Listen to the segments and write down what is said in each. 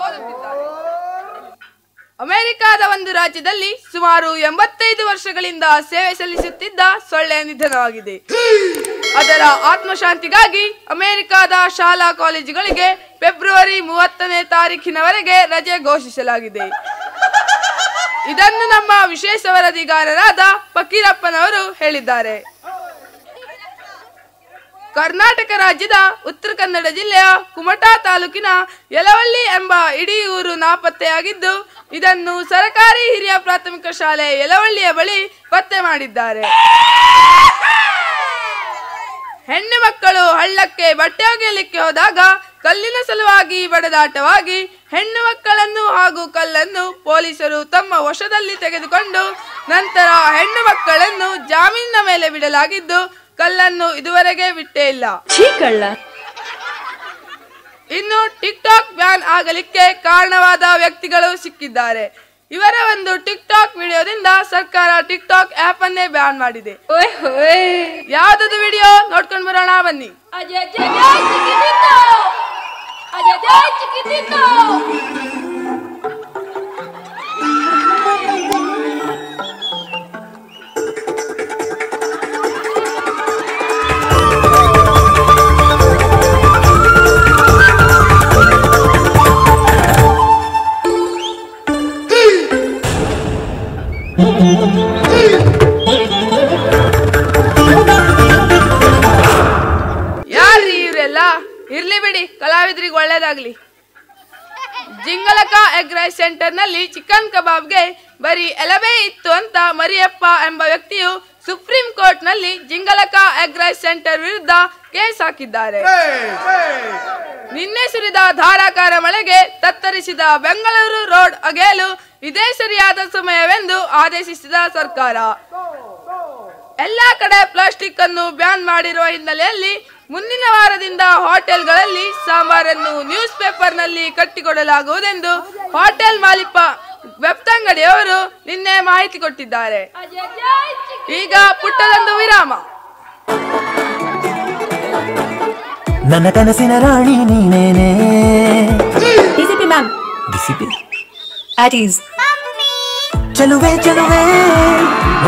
ಓದುತ್ತಿದ್ದಾರೆ. ಅಮೆರಿಕಾದ ಒಂದು ರಾಜ್ಯದಲ್ಲಿ ಸುಮಾರು 85 ವರ್ಷಗಳಿಂದ ಸೇವೆ ಸಲ್ಲಿಸುತ್ತಿದ್ದ ಸೊಳ್ಳೆ ನಿಧನವಾಗಿದೆ. ಅದರ ಆತ್ಮಶಾಂತಿಗಾಗಿ ಅಮೆರಿಕಾದ ಶಾಲಾ ಕಾಲೇಜುಗಳಿಗೆ ಫೆಬ್ರವರಿ 30ನೇ ತಾರೀಖಿನವರೆಗೆ ರಜೆ ಘೋಷಿಸಲಾಗಿದೆ. ಇದನ್ನು ನಮ್ಮ ವಿಶೇಷ ವರದಿಗಾರರಾದ ಫಕೀರಪ್ಪನವರು ಹೇಳಿದ್ದಾರೆ. ಕರ್ನಾಟಕ ರಾಜ್ಯದ ಉತ್ತರ ಕನ್ನಡ ಜಿಲ್ಲೆಯ ಕುಮಟಾ ತಾಲೂಕಿನ ಯಲವಳ್ಳಿ ಎಂಬ ಇಡೀ ಊರು ನಾಪತ್ತೆಯಾಗಿದ್ದು, ಇದನ್ನು ಸರಕಾರಿ ಹಿರಿಯ ಪ್ರಾಥಮಿಕ ಶಾಲೆ ಯಲವಳ್ಳಿಯ ಬಳಿ ಪತ್ತೆ ಮಾಡಿದ್ದಾರೆ. ಹೆಣ್ಣು ಮಕ್ಕಳು ಹಳ್ಳಕ್ಕೆ ಬಟ್ಟೆ ಒಗೆಯಲಿಕ್ಕೆ ಹೋದಾಗ ಕಲ್ಲಿನ ಸಲುವಾಗಿ ಬಡದಾಟವಾಗಿ ಹೆಣ್ಣು ಮಕ್ಕಳನ್ನು ಹಾಗೂ ಕಲ್ಲನ್ನು ಪೊಲೀಸರು ತಮ್ಮ ವಶದಲ್ಲಿ ತೆಗೆದುಕೊಂಡು ನಂತರ ಹೆಣ್ಣು ಮಕ್ಕಳನ್ನು ಜಾಮೀನಿನ ಮೇಲೆ ಬಿಡಲಾಗಿದ್ದು, ಕಲ್ಲನ್ನು ಇದುವರೆಗೆ ಬಿಟ್ಟೇ ಇಲ್ಲ. ಇನ್ನು ಟಿಕ್ ಟಾಕ್ ಬ್ಯಾನ್ ಆಗಲಿಕ್ಕೆ ಕಾರಣವಾದ ವ್ಯಕ್ತಿಗಳು ಸಿಕ್ಕಿದ್ದಾರೆ. ಇವರ ಒಂದು ಟಿಕ್ ಟಾಕ್ ವಿಡಿಯೋದಿಂದ ಸರ್ಕಾರ ಟಿಕ್ ಟಾಕ್ ಆಪ್ ಅನ್ನೇ ಬ್ಯಾನ್ ಮಾಡಿದೆ. ಯಾವ್ದದು ವಿಡಿಯೋ ನೋಡ್ಕೊಂಡು ಬರೋಣ ಬನ್ನಿ. ಯಾರ್ರೀ ಇವರೆಲ್ಲ? ಇರ್ಲಿ ಬಿಡಿ, ಕಲಾವಿದರಿಗೆ ಒಳ್ಳೇದಾಗ್ಲಿ. ಜಿಂಗಲಕ ಎಗ್ ರೈಸ್ ಸೆಂಟರ್ ನಲ್ಲಿ ಚಿಕನ್ ಕಬಾಬ್ಗೆ ಬರೀ ಎಲಬೆ ಇತ್ತು ಅಂತ ಮರಿಯಪ್ಪ ಎಂಬ ವ್ಯಕ್ತಿಯು ಸುಪ್ರೀಂ ಕೋರ್ಟ್ ನಲ್ಲಿ ಜಿಂಗಲಕ ಎಗ್ ರೈಸ್ ಸೆಂಟರ್ ವಿರುದ್ಧ ಕೇಸ್ ಹಾಕಿದ್ದಾರೆ. ನಿನ್ನೆ ಸುರಿದ ಧಾರಾಕಾರ ಮಳೆಗೆ ತತ್ತರಿಸಿದ ಬೆಂಗಳೂರು ರೋಡ್ ಅಗೆಯಲು ಇದೇ ಸರಿಯಾದ ಸಮಯವೆಂದು ಆದೇಶಿಸಿದ ಸರ್ಕಾರ. ಎಲ್ಲಾ ಕಡೆ ಪ್ಲಾಸ್ಟಿಕ್ ಅನ್ನು ಬ್ಯಾನ್ ಮಾಡಿರುವ ಹಿನ್ನೆಲೆಯಲ್ಲಿ ಮುಂದಿನ ವಾರದಿಂದ ಹೋಟೆಲ್ಗಳಲ್ಲಿ ಸಾಂಬಾರನ್ನು ನ್ಯೂಸ್ ಪೇಪರ್ ನಲ್ಲಿ ಕಟ್ಟಿಕೊಡಲಾಗುವುದೆಂದು ಹೋಟೆಲ್ ಮಾಲೀಕ ಬೆಪ್ತಂಗಡಿಯವರು ನಿನ್ನೆ ಮಾಹಿತಿ ಕೊಟ್ಟಿದ್ದಾರೆ. ಈಗ ಪುಟ್ಟದೊಂದು ವಿರಾಮ. ನನ್ನ ಕನಸಿನ ರಾಣಿ ನೀನೇನೆ. DCP ma'am. DCP at ease. ಚಲುವೆ ಚಲುವೆ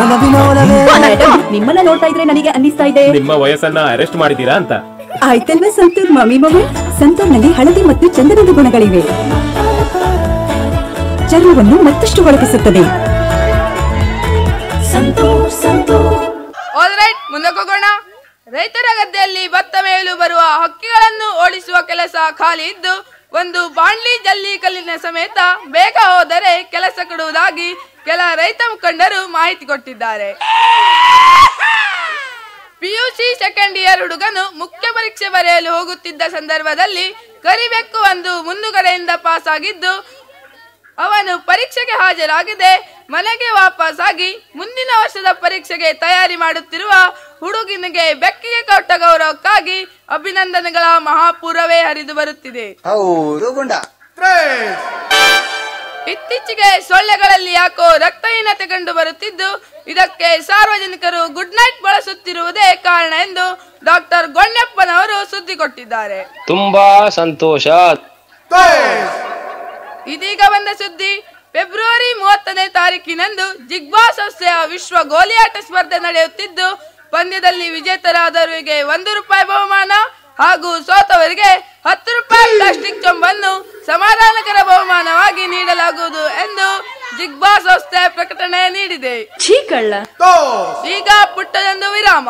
ಒಲವಿನ ಒಲವೇ. ನಿಮ್ಮನ್ನ ನೋಡ್ತಾ ಇದ್ರೆ ನನಗೆ ಅನ್ನಿಸ್ತಾ ಇದೆ ನಿಮ್ಮ ವಯಸ್ಸನ್ನ ಅರೆಸ್ಟ್ ಮಾಡಿದೀರಾ ಅಂತ. ಆಯ್ತಲ್ವೇ ಸಂತೂರ್ ಮಮ್ಮಿ ಮಮ್ಮಿ. ಸಂತೂರ್ನಲ್ಲಿ ಹಳದಿ ಮತ್ತು ಚಂದನದ ಗುಣಗಳಿವೆ. ಚರ್ಮವನ್ನು ಮತ್ತಷ್ಟು ಹೊಳಪಿಸುತ್ತದೆ. ಆಲ್ರೈಟ್, ಮುಂದಕ್ಕೆ ಹೋಗೋಣ. ರೈತರ ಗದ್ದೆಯಲ್ಲಿ ಭತ್ತ ಮೇಯಲು ಬರುವ ಹಕ್ಕಿಗಳನ್ನು ಓಡಿಸುವ ಕೆಲಸ ಖಾಲಿ ಇದ್ದು, ಒಂದು ಬಾಂಡ್ಲಿ ಜಲ್ಲಿ ಕಲ್ಲಿನ ಸಮೇತ ಬೇಗ ಹೋದರೆ ಕೆಲಸ ಕೊಡುವುದಾಗಿ ಕೆಲ ರೈತ ಮುಖಂಡರು ಮಾಹಿತಿ ಕೊಟ್ಟಿದ್ದಾರೆ. ಪಿಯುಸಿ ಸೆಕೆಂಡ್ ಇಯರ್ ಹುಡುಗನು ಮುಖ್ಯ ಪರೀಕ್ಷೆ ಬರೆಯಲು ಹೋಗುತ್ತಿದ್ದ ಸಂದರ್ಭದಲ್ಲಿ ಕರಿಬೆಕ್ಕು ಒಂದು ಮುಂದುಗಡೆಯಿಂದ ಪಾಸ್ ಆಗಿದ್ದು, ಅವನು ಪರೀಕ್ಷೆಗೆ ಹಾಜರಾಗದೆ ಮನೆಗೆ ವಾಪಸ್ ಆಗಿ ಮುಂದಿನ ವರ್ಷದ ಪರೀಕ್ಷೆಗೆ ತಯಾರಿ ಮಾಡುತ್ತಿರುವ ಹುಡುಗನಿಗೆ ಬೆಕ್ಕಿಗೆ ಕೊಟ್ಟ ಗೌರವಕ್ಕಾಗಿ ಅಭಿನಂದನೆಗಳ ಮಹಾಪೂರವೇ ಹರಿದು ಬರುತ್ತಿದೆ. ಇತ್ತೀಚೆಗೆ ಸೊಳ್ಳೆಗಳಲ್ಲಿ ಯಾಕೋ ರಕ್ತಹೀನತೆ ಕಂಡು ಬರುತ್ತಿದ್ದು, ಇದಕ್ಕೆ ಸಾರ್ವಜನಿಕರು ಗುಡ್ ನೈಟ್ ಬಳಸುತ್ತಿರುವುದೇ ಕಾರಣ ಎಂದು ಡಾಕ್ಟರ್ ಗೊಣ್ಣಪ್ಪನವರು ಸುದ್ದಿ ಕೊಟ್ಟಿದ್ದಾರೆ. ತುಂಬಾ ಸಂತೋಷ. ಇದೀಗ ಬಂದ ಸುದ್ದಿ. ಫೆಬ್ರವರಿ 30ನೇ ತಾರೀಕಿನಂದು ಜಿಗ್ಬಾ ಸಂಸ್ಥೆಯ ವಿಶ್ವ ಗೋಲಿಯಾಟ ಸ್ಪರ್ಧೆ ನಡೆಯುತ್ತಿದ್ದು, ಪಂದ್ಯದಲ್ಲಿ ವಿಜೇತರಾದವರಿಗೆ ₹1 ಬಹುಮಾನ ಹಾಗೂ ಸೋತವರಿಗೆ ₹10 ಪ್ಲಾಸ್ಟಿಕ್ ಚೊಂಬನ್ನು ಸಮಾಧಾನಕರ ಬಹುಮಾನವಾಗಿ ನೀಡಲಾಗುವುದು ಎಂದು ಜಿಗ್ಬಾ ಸಂಸ್ಥೆ ಪ್ರಕಟಣೆ ನೀಡಿದೆ. ಈಗ ಪುಟ್ಟದೊಂದು ವಿರಾಮ.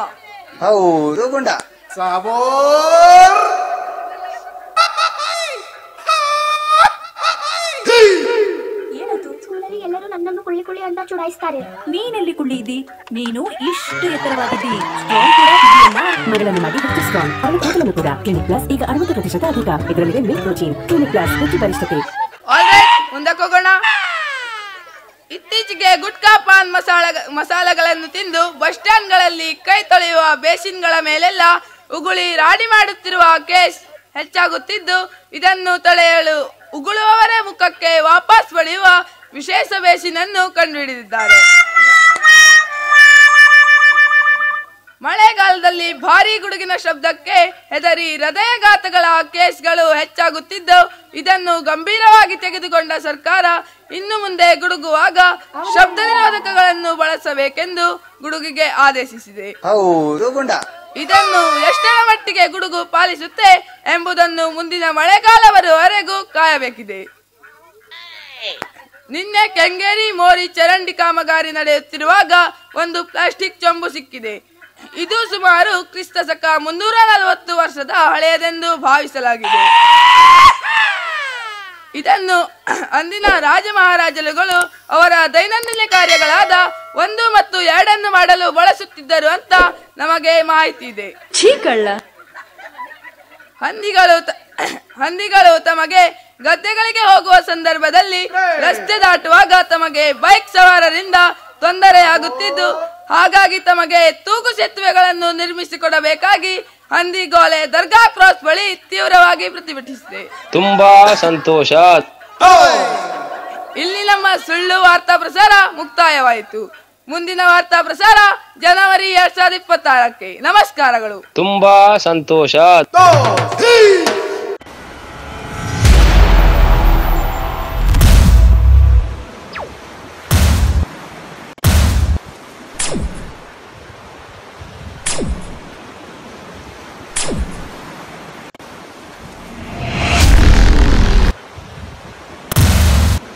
ಎಲ್ಲರೂ ನನ್ನನ್ನು ಕುಳ್ಳಿ ಕುಳ್ಳಿ ಅಂತ ಚುಡಾಯಿಸ್ತಾರೆ. ನೀನೆಲ್ಲಿ ಕುಳ್ಳಿ ಇದ್ದಿ? ನೀನು ಇಷ್ಟು ಎತ್ತರವಾಗಿದ್ದಿ. ಮಗಳನ್ನು ಮಾಡಿ ಹೆಚ್ಚು ಸ್ಟ್ರಾಂಗ್. ಅವಳ ಕೂದಲನ್ನು ಕೂಡ ಕ್ಲಿನಿಕ್ ಪ್ಲಸ್ ಈಗ 60% ಅಧಿಕ. ಇದರಲ್ಲಿದೆ ಮಿಲ್ಕ್ ಪ್ರೋಟೀನ್. ಕ್ಲಿನಿಕ್ ಪ್ಲಸ್ ಹೆಚ್ಚು ಬಲಿಷ್ಠತೆ. ಮುಂದಕ್ಕೆ ಹೋಗೋಣ. ಇತ್ತೀಚೆಗೆ ಗುಟ್ಕಾ ಪಾನ್ ಮಸಾಲೆಗಳನ್ನು ತಿಂದು ಬಸ್ ಸ್ಟ್ಯಾಂಡ್ಗಳಲ್ಲಿ ಕೈ ತೊಳೆಯುವ ಬೇಸಿನ್ಗಳ ಮೇಲೆಲ್ಲ ಉಗುಳಿ ರಾಡಿ ಮಾಡುತ್ತಿರುವ ಕೇಸ್ ಹೆಚ್ಚಾಗುತ್ತಿದ್ದು, ಇದನ್ನು ತಡೆಯಲು ಉಗುಳುವವರ ಮುಖಕ್ಕೆ ವಾಪಸ್ ಪಡೆಯುವ ವಿಶೇಷ ಬೇಸಿನನ್ನು ಕಂಡುಹಿಡಿದಿದ್ದಾರೆ. ಮಳೆಗಾಲದಲ್ಲಿ ಭಾರೀ ಗುಡುಗಿನ ಶಬ್ದಕ್ಕೆ ಹೆದರಿ ಹೃದಯಘಾತಗಳ ಕೇಸ್ಗಳು ಹೆಚ್ಚಾಗುತ್ತಿದ್ದು, ಇದನ್ನು ಗಂಭೀರವಾಗಿ ತೆಗೆದುಕೊಂಡ ಸರ್ಕಾರ ಇನ್ನು ಮುಂದೆ ಗುಡುಗುವಾಗ ಶಬ್ದ ನಿರೋಧಕಗಳನ್ನು ಬಳಸಬೇಕೆಂದು ಗುಡುಗಿಗೆ ಆದೇಶಿಸಿದೆ. ಇದನ್ನು ಎಷ್ಟರ ಮಟ್ಟಿಗೆ ಗುಡುಗು ಪಾಲಿಸುತ್ತೆ ಎಂಬುದನ್ನು ಮುಂದಿನ ಮಳೆಗಾಲವರೆಗೂ ಕಾಯಬೇಕಿದೆ. ನಿನ್ನೆ ಕೆಂಗೇರಿ ಮೋರಿ ಚರಂಡಿ ಕಾಮಗಾರಿ ನಡೆಯುತ್ತಿರುವಾಗ ಒಂದು ಪ್ಲಾಸ್ಟಿಕ್ ಚೊಂಬು ಸಿಕ್ಕಿದೆ. ಇದು ಸುಮಾರು ಕ್ರಿಸ್ತಶಕ 340 ವರ್ಷದ ಹಳೆಯದೆಂದು ಭಾವಿಸಲಾಗಿದೆ. ಇದನ್ನು ಅಂದಿನ ರಾಜ ಮಹಾರಾಜರುಗಳು ಅವರ ದೈನಂದಿನ ಕಾರ್ಯಗಳಾದ 1 ಮತ್ತು 2 ಮಾಡಲು ಬಳಸುತ್ತಿದ್ದರು ಅಂತ ನಮಗೆ ಮಾಹಿತಿ ಇದೆ. ಹಂದಿಗಳು ತಮಗೆ ಗದ್ದೆಗಳಿಗೆ ಹೋಗುವ ಸಂದರ್ಭದಲ್ಲಿ ರಸ್ತೆ ದಾಟುವಾಗ ತಮಗೆ ಬೈಕ್ ಸವಾರರಿಂದ ತೊಂದರೆಯಾಗುತ್ತಿದ್ದು, ಹಾಗಾಗಿ ತಮಗೆ ತೂಗು ಸೇತುವೆಗಳನ್ನು ನಿರ್ಮಿಸಿಕೊಡಬೇಕಾಗಿ ಹಂದಿಗೋಲೆ ದರ್ಗಾ ಕ್ರಾಸ್ ಬಳಿ ತೀವ್ರವಾಗಿ ಪ್ರತಿಭಟಿಸಿದೆ. ತುಂಬಾ ಸಂತೋಷ. ಇಲ್ಲಿ ನಮ್ಮ ಸುಳ್ಳು ವಾರ್ತಾ ಪ್ರಸಾರ ಮುಕ್ತಾಯವಾಯಿತು. ಮುಂದಿನ ವಾರ್ತಾ ಪ್ರಸಾರ ಜನವರಿ 2026ಕ್ಕೆ. ನಮಸ್ಕಾರಗಳು. ತುಂಬಾ ಸಂತೋಷ.